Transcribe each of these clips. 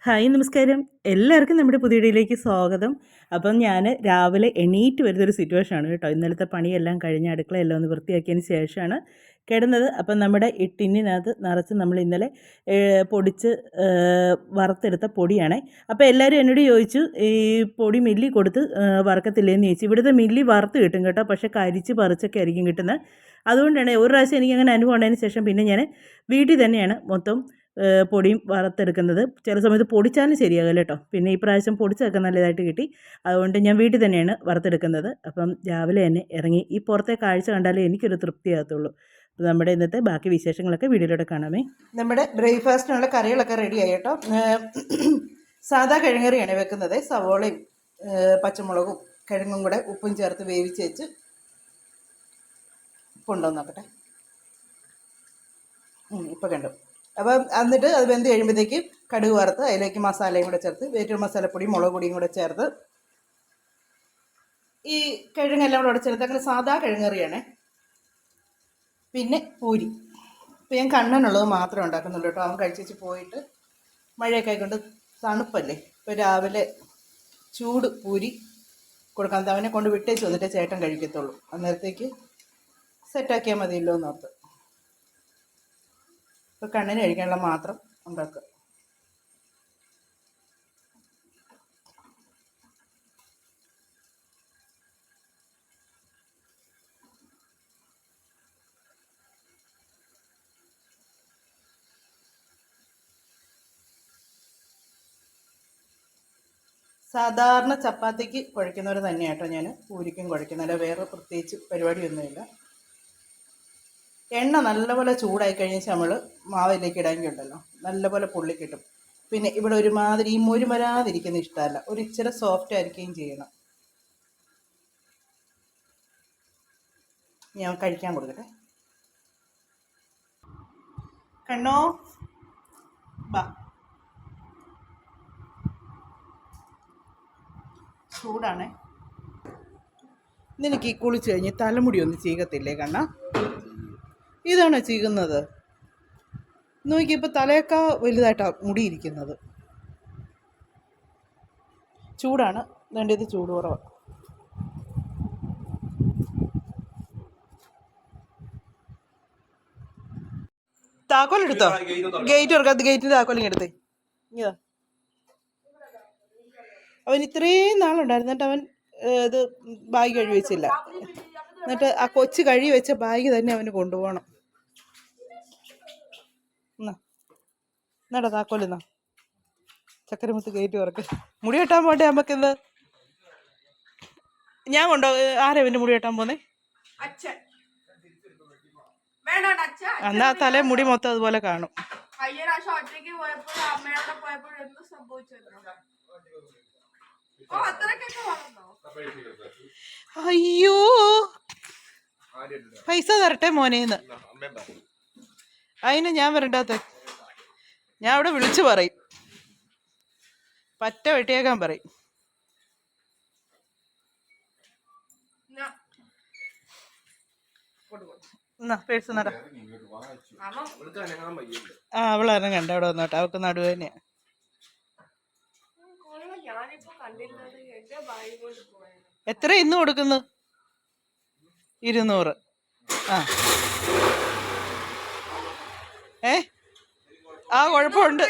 Hi നമസ്കാരം. എല്ലാവർക്കും നമ്മുടെ പുതിയ വീഡിയോയിലേക്ക് സ്വാഗതം. അപ്പം ഞാൻ രാവിലെ എണീറ്റ് വരുന്നൊരു സിറ്റുവേഷനാണ് കേട്ടോ. ഇന്നലത്തെ പണിയെല്ലാം കഴിഞ്ഞ് അടുക്കളയെല്ലാം ഒന്ന് വൃത്തിയാക്കിയതിന് ശേഷമാണ് കിടന്നത്. അപ്പം നമ്മുടെ ഈ ടിന്നിനകത്ത് നിറച്ച് നമ്മൾ ഇന്നലെ പൊടിച്ച് വറുത്തെടുത്ത പൊടിയാണേ. അപ്പോൾ എല്ലാവരും എന്നോട് ചോദിച്ചു ഈ പൊടി മില്ലി കൊടുത്ത് വറുക്കത്തില്ലേന്ന് ചോദിച്ചു. ഇവിടുത്തെ മില്ലി വറുത്ത് കിട്ടും കേട്ടോ, പക്ഷേ കരിച്ച് പറിച്ചൊക്കെ ആയിരിക്കും കിട്ടുന്നത്. അതുകൊണ്ടാണ് ഒരു പ്രാവശ്യം എനിക്കങ്ങനെ അനുഭവം ഉണ്ടായതിന് ശേഷം പിന്നെ ഞാൻ വീട്ടിൽ തന്നെയാണ് മൊത്തം പൊടിയും വറുത്തെടുക്കുന്നത്. ചില സമയത്ത് പൊടിച്ചാലും ശരിയാകില്ല കേട്ടോ. പിന്നെ ഈ പ്രാവശ്യം പൊടിച്ചതൊക്കെ നല്ലതായിട്ട് കിട്ടി. അതുകൊണ്ട് ഞാൻ വീട്ടിൽ തന്നെയാണ് വറുത്തെടുക്കുന്നത്. അപ്പം രാവിലെ തന്നെ ഇറങ്ങി ഈ പുറത്തെ കാഴ്ച കണ്ടാലേ എനിക്കൊരു തൃപ്തിയാകത്തുള്ളൂ. അപ്പോൾ നമ്മുടെ ഇന്നത്തെ ബാക്കി വിശേഷങ്ങളൊക്കെ വീഡിയോയിലൂടെ കാണാമേ. നമ്മുടെ ബ്രേക്ക്ഫാസ്റ്റിനുള്ള കറികളൊക്കെ റെഡിയായി കേട്ടോ. സാധാ കിഴങ്ങറിയാണ് വെക്കുന്നത്. സവോളയും പച്ചമുളകും കിഴങ്ങും കൂടെ ഉപ്പും ചേർത്ത് വേവിച്ച് വെച്ച് കൊണ്ടുവന്ന് നോക്കട്ടെ. ഇപ്പോൾ കണ്ടു. അപ്പോൾ എന്നിട്ട് അത് വെന്ത് കഴിയുമ്പോഴത്തേക്ക് കടുക് വറുത്ത് അതിലേക്ക് മസാലയും കൂടെ ചേർത്ത് വേറ്റൂർ മസാലപ്പൊടിയും മുളക് പൊടിയും കൂടെ ചേർത്ത് ഈ കിഴങ്ങെല്ലാം കൂടെ ചേർത്ത് അങ്ങനെ സാധാ കിഴങ്ങറിയാണ്. പിന്നെ പൂരി. ഇപ്പോൾ ഞാൻ കണ്ണനുള്ളത് മാത്രമേ ഉണ്ടാക്കുന്നുള്ളൂ കേട്ടോ. അവൻ കഴിച്ചു പോയിട്ട് മഴയൊക്കെ ആയിക്കൊണ്ട് തണുപ്പല്ലേ. ഇപ്പോൾ രാവിലെ ചൂട് പൂരി കൊടുക്കാൻ അവനെ കൊണ്ട് വിട്ടേച്ച് വന്നിട്ട് ചേട്ടൻ കഴിക്കത്തുള്ളൂ. അന്നേരത്തേക്ക് സെറ്റാക്കിയാൽ മതിയല്ലോ എന്നോർത്ത് ഇപ്പോൾ കണ്ണിന് കഴിക്കാനുള്ള മാത്രം ഉണ്ടാക്കുക. സാധാരണ ചപ്പാത്തിക്ക് കുഴയ്ക്കുന്നവർ തന്നെയാട്ടോ ഞാൻ പൂരിക്കും കുഴയ്ക്കുന്നില്ല. വേറെ പ്രത്യേകിച്ച് പരിപാടിയൊന്നുമില്ല. എണ്ണ നല്ലപോലെ ചൂടായി കഴിഞ്ഞാൽ നമ്മൾ മാവിലേക്ക് ഇടാങ്കിയുണ്ടല്ലോ നല്ലപോലെ പൊള്ളി കിട്ടും. പിന്നെ ഇവിടെ ഒരുമാതിരി ഈ മൊരുമരാതിരിക്കുന്ന ഇഷ്ടമല്ല, ഒരു ഇച്ചിരി സോഫ്റ്റ് ആയിരിക്കുകയും ചെയ്യണം. ഞാൻ കഴിക്കാൻ കൊടുക്കട്ടെ. കണ്ണോ ബാ, ചൂടാണേ. നിനക്ക് ഈ കുളിച്ച് കഴിഞ്ഞ് തലമുടി ഒന്നും ചീകത്തില്ലേ കണ്ണ? ഇതാണോ ചീകുന്നത്? നോക്കിയപ്പോൾ തലയൊക്കെ വലുതായിട്ടാണ് മുടിയിരിക്കുന്നത്. ചൂടാണ്, വേണ്ട ഇത് ചൂട് കുറവാണ്. താക്കോലെടുത്തോ? ഗേറ്റ് തുറക്കാത്ത ഗേറ്റിൻ്റെ താക്കോലിങ്ങെടുത്തേ. ഇതാ അവൻ ഇത്രയും നാളുണ്ടായിരുന്നു. എന്നിട്ട് അവൻ ഇത് ബാഗ് കഴുകി വെച്ചില്ല. എന്നിട്ട് ആ കൊച്ച് കഴുകി വെച്ച ബാഗ് തന്നെ അവന് കൊണ്ടുപോകണം. എന്നാടാ താക്കോലെന്നാ ചക്കരമുത്ത് ഗേറ്റ് തുറക്ക്. മുടി വെട്ടാൻ പോട്ടെ നമുക്കിന്ന്. ഞാൻ ആരാ പിന്നെ മുടി വെട്ടാൻ പോന്നേ? എന്നാ തലേ മുടി മൊത്തം അതുപോലെ കാണും. അയ്യോ, പൈസ തരട്ടെ മോനേന്ന്. അതിന് ഞാൻ വരണ്ടാത്ത, ഞാൻ അവിടെ വിളിച്ചു പറയും, പറ്റ വെട്ടിയേക്കാൻ പറയും. പേഴ്സ് നട. ആ അവളാരും കണ്ട അവിടെ വന്നോട്ടെ. അവൾക്ക് നടുവേനെയാ. എത്ര ഇന്ന് കൊടുക്കുന്നു? 200. ആ ആ കുഴപ്പമുണ്ട്.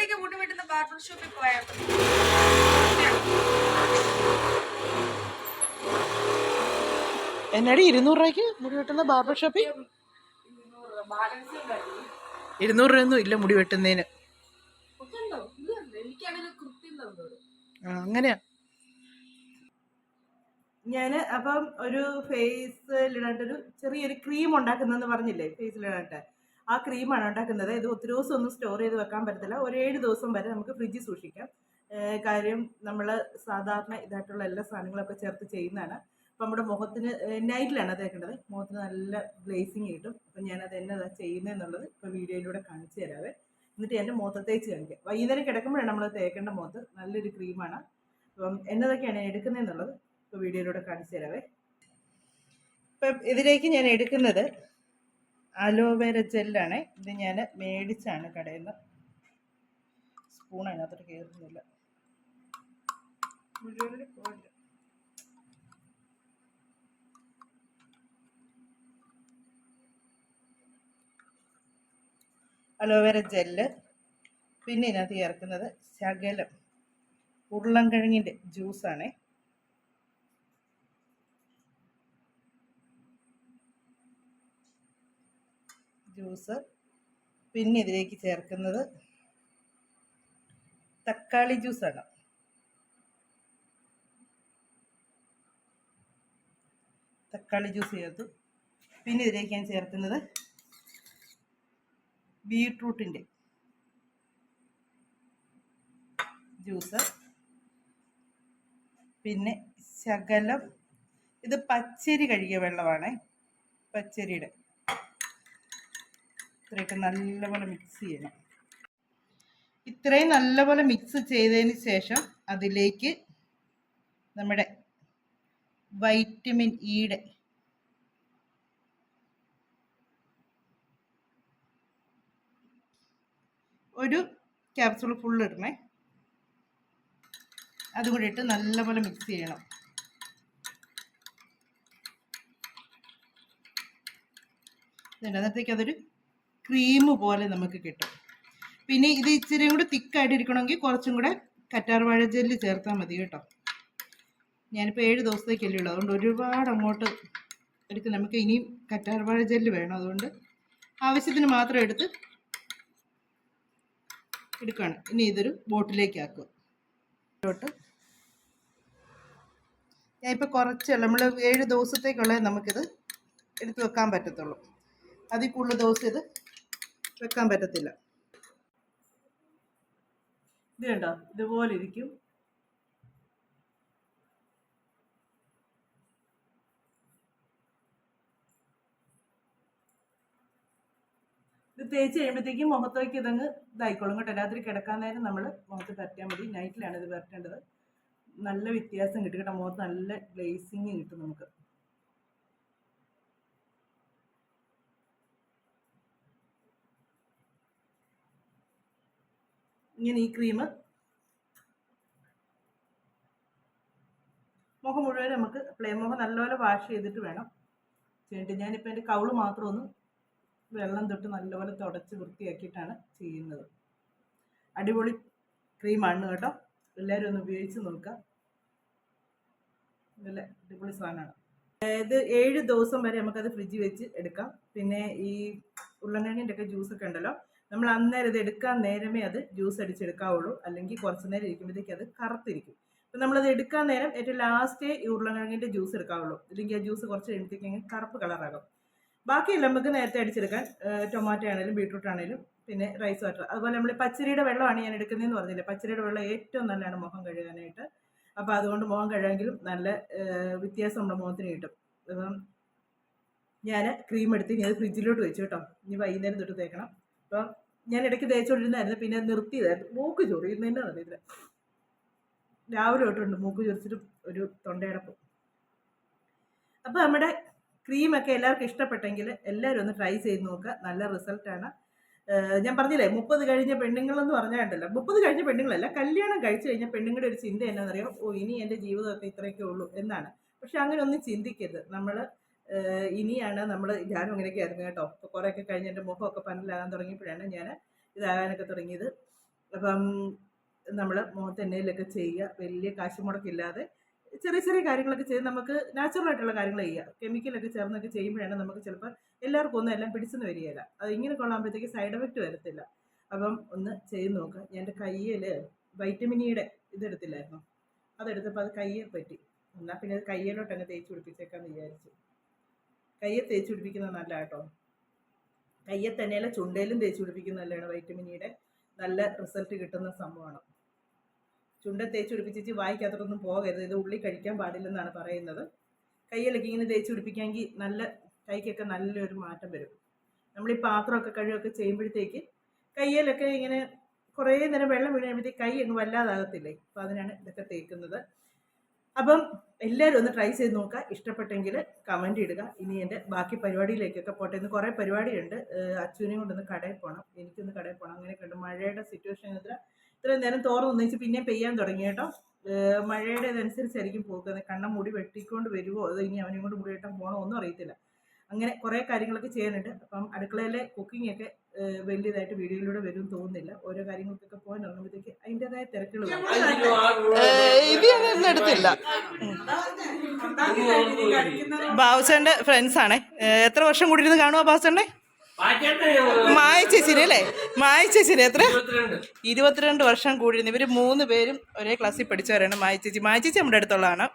എന്നാടി 200 രൂപയ്ക്ക് മുടി വെട്ടുന്ന ബാർബർ ഷോപ്പിൽ? 200 രൂപയൊന്നും ഇല്ല മുടി വെട്ടുന്നതിന്. അങ്ങനെയാ. ഞാൻ അപ്പം ഒരു ഫേസിലിടാണ്ടൊരു ചെറിയൊരു ക്രീം ഉണ്ടാക്കുന്നതെന്ന് പറഞ്ഞില്ലേ, ഫേസിലിടാണ്ട് ആ ക്രീമാണ് ഉണ്ടാക്കുന്നത്. ഇത് ഒത്തിരി ദിവസം ഒന്നും സ്റ്റോർ ചെയ്ത് വെക്കാൻ പറ്റത്തില്ല. ഒരു 7 ദിവസം വരെ നമുക്ക് ഫ്രിഡ്ജിൽ സൂക്ഷിക്കാം. കാര്യം നമ്മൾ സാധാരണ ഇതായിട്ടുള്ള എല്ലാ സാധനങ്ങളൊക്കെ ചേർത്ത് ചെയ്യുന്നതാണ്. അപ്പം നമ്മുടെ മുഖത്തിന് നൈറ്റിലാണ് തേക്കേണ്ടത്. മുഖത്തിന് നല്ല ഗ്ലേസിങ് കിട്ടും. അപ്പം ഞാനത് എന്നതാണ് ചെയ്യുന്നതെന്നുള്ളത് ഇപ്പോൾ വീഡിയോയിലൂടെ കാണിച്ചു തരാവേ. എന്നിട്ട് എൻ്റെ മുഖത്ത് തേച്ച് കാണിക്കാം. വൈകുന്നേരം കിടക്കുമ്പോഴാണ് നമ്മൾ തേക്കേണ്ട മുഖത്ത്. നല്ലൊരു ക്രീമാണ്. അപ്പം എന്നതൊക്കെയാണ് എടുക്കുന്നതെന്നുള്ളത് ഇപ്പോൾ വീഡിയോയിലൂടെ കാണിച്ചു തരാവേ. ഇപ്പം ഇതിലേക്ക് ഞാൻ എടുക്കുന്നത് അലോവേര ജെല്ലാണ്. ഇത് ഞാൻ മേടിച്ചാണ് കടയിൽ നിന്ന്. സ്പൂൺ അതിനകത്തോട്ട് കയറുന്നില്ല, മുഴുവൻ പോയില്ല. അലോവേര ജെല്ല്, പിന്നെ ഇതിനകത്ത് ചേർക്കുന്നത് ശകലം ഉരുളൻകിഴങ്ങിൻ്റെ ജ്യൂസാണ്. ജ്യൂസ്. പിന്നെ ഇതിലേക്ക് ചേർക്കുന്നത് തക്കാളി ജ്യൂസാണ്. തക്കാളി ജ്യൂസ് ചേർത്തു. പിന്നെ ഇതിലേക്ക് ഞാൻ ചേർക്കുന്നത് ബീട്രൂട്ടിൻ്റെ ജ്യൂസ്. പിന്നെ ശകലം, ഇത് പച്ചരി കഴുകിയ വെള്ളമാണ്, പച്ചരിയുടെ. ഇത്രയൊക്കെ നല്ലപോലെ മിക്സ് ചെയ്യണം. ഇത്രയും നല്ലപോലെ മിക്സ് ചെയ്തതിന് ശേഷം അതിലേക്ക് നമ്മുടെ വൈറ്റമിൻ ഇയുടെ ഒരു ക്യാപ്സൂൾ ഫുള്ള് ഇടണേ. അതും കൂടി ഇട്ട് നല്ലപോലെ മിക്സ് ചെയ്യണം. അന്നത്തേക്ക് അതൊരു ക്രീം പോലെ നമുക്ക് കിട്ടും. പിന്നെ ഇത് ഇച്ചിരി കൂടെ തിക്കായിട്ട് ഇരിക്കണമെങ്കിൽ കുറച്ചും കൂടെ കറ്റാർവാഴ ജെല്ല് ചേർത്താൽ മതി കേട്ടോ. ഞാനിപ്പോൾ 7 ദിവസത്തേക്കല്ലേ ഉള്ളൂ, അതുകൊണ്ട് ഒരുപാട് അങ്ങോട്ട് എടുക്കും. നമുക്ക് ഇനിയും കറ്റാർവാഴ ജെല്ല് വേണം, അതുകൊണ്ട് ആവശ്യത്തിന് മാത്രം എടുക്കുകയാണ്. ഇനി ഇതൊരു ബോട്ടിലേക്ക് ആക്കുക. ഞാനിപ്പോൾ കുറച്ചല്ല, നമ്മൾ 7 ദിവസത്തേക്കുള്ളത് നമുക്കിത് എടുത്ത് വെക്കാൻ പറ്റത്തുള്ളൂ. അതിൽ കൂടുതൽ ദിവസം ഇത് വെക്കാൻ പറ്റത്തില്ല. ഇത് കണ്ടോ, ഇതുപോലെ ഇരിക്കും. ഇത് തേച്ച് കഴിയുമ്പോഴത്തേക്കും മുഖത്തേക്ക് ഇതങ്ങ് ഇതായിക്കോളും കേട്ടോ. രാത്രി കിടക്കാൻ നേരം നമ്മൾ മുഖത്ത് പരട്ടിയാൽ മതി. നൈറ്റിലാണ് ഇത് പരട്ടേണ്ടത്. നല്ല വ്യത്യാസം കിട്ടും കേട്ടോ, മുഖത്ത് നല്ല ഗ്ലേസിങ് കിട്ടും നമുക്ക്. ഇങ്ങനെ ഈ ക്രീം മുഖം മുഴുവൻ നമുക്ക് മുഖം നല്ലപോലെ വാഷ് ചെയ്തിട്ട് വേണം ചെയ്തിട്ട്. ഞാനിപ്പോൾ എൻ്റെ കവിള് മാത്രം ഒന്ന് വെള്ളം തൊട്ട് നല്ലപോലെ തുടച്ച് വൃത്തിയാക്കിയിട്ടാണ് ചെയ്യുന്നത്. അടിപൊളി ക്രീമാണ് കേട്ടോ, എല്ലാവരും ഒന്ന് ഉപയോഗിച്ച് നോക്കുക. നല്ല അടിപൊളി സാധനമാണ്. അതായത് 7 ദിവസം വരെ നമുക്കത് ഫ്രിഡ്ജിൽ വെച്ച് എടുക്കാം. പിന്നെ ഈ ഉരുളൻകിഴങ്ങിൻ്റെ ഒക്കെ ജ്യൂസൊക്കെ ഉണ്ടല്ലോ, നമ്മൾ അന്നേരം ഇത് എടുക്കാൻ നേരമേ അത് ജ്യൂസ് അടിച്ചെടുക്കാവുള്ളൂ, അല്ലെങ്കിൽ കുറച്ച് നേരം ഇരിക്കുമ്പോഴത്തേക്ക് അത് കറുത്തിരിക്കും. അപ്പം നമ്മളത് എടുക്കാൻ നേരം ഏറ്റവും ലാസ്റ്റേ ഈ ഉരുളൻകിഴങ്ങിൻ്റെ ജ്യൂസ് എടുക്കാവുള്ളൂ, അല്ലെങ്കിൽ ആ ജ്യൂസ് കുറച്ച് കഴിയുമ്പോഴത്തേക്ക് കറുപ്പ് കളറാകും. ബാക്കിയെല്ലാം നമുക്ക് നേരത്തെ അടിച്ചെടുക്കാൻ, ടൊമാറ്റോ ആണെങ്കിലും ബീട്രൂട്ട് ആണെങ്കിലും പിന്നെ റൈസ് വാട്ടർ. അതുപോലെ നമ്മൾ പച്ചരിയുടെ വെള്ളമാണ് ഞാൻ എടുക്കുന്നതെന്ന് പറഞ്ഞില്ലേ, പച്ചരിയുടെ വെള്ളം ഏറ്റവും നല്ലതാണ് മുഖം കഴുകാനായിട്ട്. അപ്പോൾ അതുകൊണ്ട് മുഖം കഴുകാമെങ്കിലും നല്ല വ്യത്യാസം നമ്മുടെ മുഖത്തിന് കിട്ടും. അപ്പം ഞാൻ ക്രീം എടുത്ത് ഇനി അത് ഫ്രിഡ്ജിലോട്ട് വെച്ചു കേട്ടോ. ഇനി വൈകുന്നേരം തൊട്ട് തേക്കണം. അപ്പം ഞാൻ ഇടയ്ക്ക് തേച്ചുകൊണ്ടിരുന്നായിരുന്നു, പിന്നെ നിർത്തിയതായിരുന്നു. മൂക്ക് ചൊറിയുന്നതിൻ്റെ അറിയില്ല, രാവിലെ തൊട്ടുണ്ട് മൂക്ക് ചൊറിച്ചിട്ടും ഒരു തൊണ്ടയടപ്പും. അപ്പോൾ നമ്മുടെ ക്രീമൊക്കെ എല്ലാവർക്കും ഇഷ്ടപ്പെട്ടെങ്കിൽ എല്ലാവരും ഒന്ന് ട്രൈ ചെയ്ത് നോക്കുക. നല്ല റിസൾട്ടാണ്. ഞാൻ പറഞ്ഞില്ലേ 30 കഴിഞ്ഞ പെണ്ണുങ്ങളെന്ന് പറഞ്ഞാണ്ടല്ലോ, 30 കഴിഞ്ഞ പെണ്ണുങ്ങളല്ല, കല്യാണം കഴിച്ചു കഴിഞ്ഞ പെണ്ണുങ്ങളുടെ ഒരു ചിന്ത എന്നാണെന്നറിയാം, ഇനി എൻ്റെ ജീവിതമൊക്കെ ഇത്രയൊക്കെ ഉള്ളൂ എന്നാണ്. പക്ഷെ അങ്ങനെ ഒന്നും ചിന്തിക്കരുത്. നമ്മൾ ഇനിയാണ് ഞാനും അങ്ങനെയൊക്കെ ആയിരുന്നു കേട്ടോ. അപ്പോൾ കുറേയൊക്കെ കഴിഞ്ഞ് എൻ്റെ മുഖമൊക്കെ പന്നലാകാൻ തുടങ്ങിയപ്പോഴാണ് ഞാൻ ഇതാകാനൊക്കെ തുടങ്ങിയത്. അപ്പം നമ്മൾ മുഖത്ത് എണ്ണയിലൊക്കെ ചെയ്യുക, വലിയ കാശ് മുടക്കില്ലാതെ ചെറിയ ചെറിയ കാര്യങ്ങളൊക്കെ ചെയ്ത് നമുക്ക് നാച്ചുറലായിട്ടുള്ള കാര്യങ്ങൾ ചെയ്യുക. കെമിക്കലൊക്കെ ചേർന്നൊക്കെ ചെയ്യുമ്പോഴാണ് നമുക്ക് ചിലപ്പോൾ എല്ലാവർക്കും ഒന്നും എല്ലാം പിടിച്ചെന്ന് വരികയില്ല. അത് ഇങ്ങനെ കൊള്ളാകുമ്പോഴത്തേക്ക് സൈഡ് എഫക്റ്റ് വരത്തില്ല. അപ്പം ഒന്ന് ചെയ്ത് നോക്കുക. ഞാൻ എൻ്റെ കയ്യിൽ വൈറ്റമിൻ ഇയുടെ ഇതെടുത്തില്ലായിരുന്നു, അതെടുത്തപ്പോൾ അത് കയ്യിൽ പറ്റി. എന്നാൽ പിന്നെ അത് കയ്യിലോട്ട് അങ്ങ് തേച്ച് പിടിപ്പിച്ചേക്കാന്ന് വിചാരിച്ചു. കയ്യെ തേച്ച് പിടിപ്പിക്കുന്നത് നല്ല കേട്ടോ. കയ്യെ തന്നെയല്ല, ചുണ്ടയിലും തേച്ച് പിടിപ്പിക്കുന്നത് നല്ലതാണ്. വൈറ്റമിൻ ഇയുടെ നല്ല റിസൾട്ട് കിട്ടുന്ന സംഭവമാണ്. ചുണ്ട തേച്ച് പിടിപ്പിച്ചിട്ട് വായിക്കകത്തൊന്നും പോകരുത്. ഇത് ഉള്ളി കഴിക്കാൻ പാടില്ലെന്നാണ് പറയുന്നത്. കയ്യിലൊക്കെ ഇങ്ങനെ തേച്ച് പിടിപ്പിക്കാമെങ്കിൽ നല്ല കൈക്കൊക്കെ നല്ലൊരു മാറ്റം വരും. നമ്മൾ ഈ പാത്രമൊക്കെ കഴുകുകയൊക്കെ ചെയ്യുമ്പോഴത്തേക്ക് കയ്യിലൊക്കെ ഇങ്ങനെ കുറേ നേരം വെള്ളം വീണ് കഴിയുമ്പോഴത്തേക്ക് കൈ അങ്ങ് വല്ലാതാകത്തില്ലേ. അപ്പോൾ അതിനാണ് ഇതൊക്കെ തേക്കുന്നത്. അപ്പം എല്ലാവരും ഒന്ന് ട്രൈ ചെയ്ത് നോക്കുക. ഇഷ്ടപ്പെട്ടെങ്കിൽ കമൻറ്റ് ഇടുക. ഇനി എൻ്റെ ബാക്കി പരിപാടിയിലേക്കൊക്കെ പോട്ടെ. ഇന്ന് കുറേ പരിപാടിയുണ്ട്. അച്ഛനെയും കൊണ്ടൊന്ന് കടയിൽ പോകണം, എനിക്കൊന്ന് കടയിൽ പോകണം. അങ്ങനെയൊക്കെ ഉണ്ട്. മഴയുടെ സിറ്റുവേഷൻ ഇതിൽ ഇത്രയും നേരം തോർന്ന് ഒന്നിച്ച് പിന്നെ പെയ്യാൻ തുടങ്ങി കേട്ടോ. മഴയുടെ ഇതനുസരിച്ചായിരിക്കും പോകുന്നത്. കണ്ണം മുടി വെട്ടിക്കൊണ്ട് വരുമോ അതോ ഇനി അവനെ കൊണ്ട് മുടി വെട്ടാൻ പോകണോ ഒന്നും അറിയത്തില്ല. അങ്ങനെ കുറേ കാര്യങ്ങളൊക്കെ ചെയ്യാനുണ്ട്. അപ്പം അടുക്കളയിലെ കുക്കിങ്ങൊക്കെ വലിയതായിട്ട് വീഡിയോയിലൂടെ വരും തോന്നുന്നില്ല. ഓരോ കാര്യങ്ങൾക്കൊക്കെ പോകാൻ ഇറങ്ങുമ്പോഴത്തേക്ക് അതിൻ്റെതായ തിരക്കുകൾ എടുത്തില്ല. ബാബുച്ചേൻ്റെ ഫ്രണ്ട്സാണേ. എത്ര വർഷം കൂടി ഇരുന്ന് കാണുമോ ബാബുച്ചേൻ്റെ? മായ ചേച്ചിനെ അല്ലേ? മായ ചേച്ചിനെ എത്ര? 22 വർഷം കൂടിയിരുന്നു. ഇവർ 3 പേരും ഒരേ ക്ലാസ്സിൽ പഠിച്ചവരാണ്. മായ ചേച്ചി നമ്മുടെ അടുത്തുള്ളതാണ്.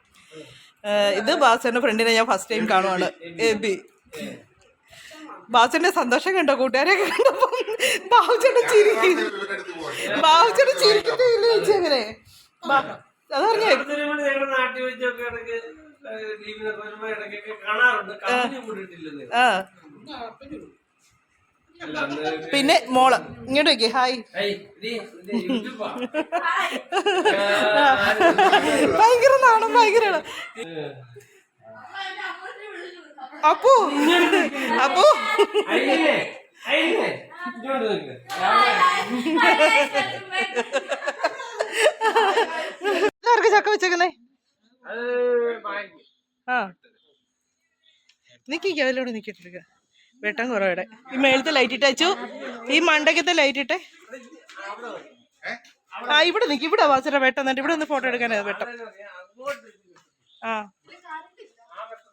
ഇത് ബാബുച്ചേൻ്റെ ഫ്രണ്ടിനെ ഞാൻ ഫസ്റ്റ് ടൈം കാണുവാണ്. എബി. ബാബുച്ചേൻ്റെ സന്തോഷം കണ്ടോ? കൂട്ടുകാരെയൊക്കെ കണ്ടപ്പോൾ ബാബുച്ചേട്ടൻ ചിരിക്കില്ല ചേച്ചി. അങ്ങനെ അതറിഞ്ഞേ പിന്നെ മോള് ഇങ്ങോട്ട് വയ്ക്കേ. ഹായ്. ഭയങ്കര നാണം, ഭയങ്കര അപ്പു ആർക്ക് ചക്ക വെച്ചേക്കുന്നേ? ആ നിക്കിക്ക അതിലൂടെ നിക്കിട്ടിരിക്ക. വെട്ടം കുറവിടെ. ഈ മേളത്തെ ലൈറ്റ് ഇട്ടു, ഈ മണ്ടക്കത്തെ ലൈറ്റ് ഇട്ടേ. ആ ഇവിടെ നിൽക്കും. ഇവിടെ വാസര വെട്ടം തന്നെ. ഇവിടെ ഒന്ന് ഫോട്ടോ എടുക്കാനേ വെട്ടം. ആ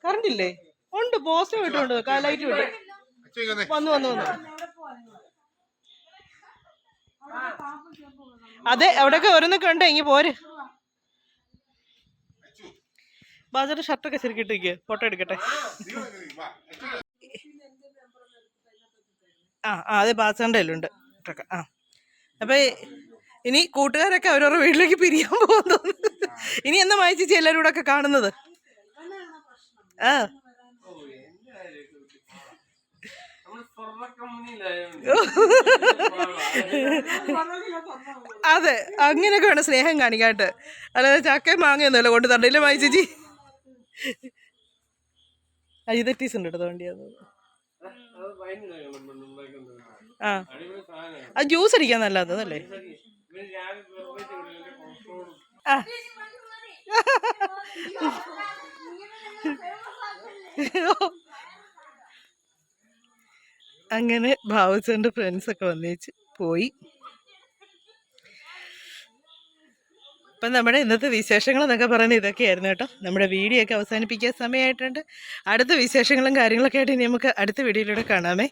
കറണ്ട് ഇല്ലേ? ഉണ്ട്. പോസ്റ്റ് വിട്ടുണ്ട്, ലൈറ്റ് വിട്ടു. വന്നു അതെ. അവിടെയൊക്കെ ഓരോന്നൊക്കെ ഉണ്ട്. ഇങ്ങി പോര്. ബാജയുടെ ഷർട്ടൊക്കെ ശരിക്കിട്ടിരിക്കുക. ഫോട്ടോ എടുക്കട്ടെ. അതെ ബാസന്റെ കയ്യിലുണ്ട്. ആ അപ്പൊ ഇനി കൂട്ടുകാരൊക്കെ അവരവരുടെ വീട്ടിലേക്ക് പിരിയാൻ പോകുന്നു. ഇനി എന്നാ മായ ചേച്ചി എല്ലാവരും കൂടെ ഒക്കെ കാണുന്നത്? അതെ അങ്ങനെയൊക്കെ വേണം സ്നേഹം കാണിക്കാട്ട്. അല്ലാതെ ചക്കയും മാങ്ങയൊന്നുമല്ല കൊണ്ട് തണ്ടില്ലേ മായ ചേച്ചി? ഇതറ്റീസ് ഉണ്ട് കേട്ടോ വണ്ടിയാന്ന്. ആ ജ്യൂസ് അടിക്കാൻ നല്ലതല്ലേ? അങ്ങനെ ബാബുച്ചൻ്റെ ഫ്രണ്ട്സൊക്കെ വന്നേച്ച് പോയി. അപ്പം നമ്മുടെ ഇന്നത്തെ വിശേഷങ്ങൾ എന്നൊക്കെ പറയുന്നത് ഇതൊക്കെയായിരുന്നു കേട്ടോ. നമ്മുടെ വീഡിയോ ഒക്കെ അവസാനിപ്പിക്കാൻ സമയമായിട്ടുണ്ട്. അടുത്ത വിശേഷങ്ങളും കാര്യങ്ങളൊക്കെ ആയിട്ട് ഇനി നമുക്ക് അടുത്ത വീഡിയോയിലൂടെ കാണാമേ.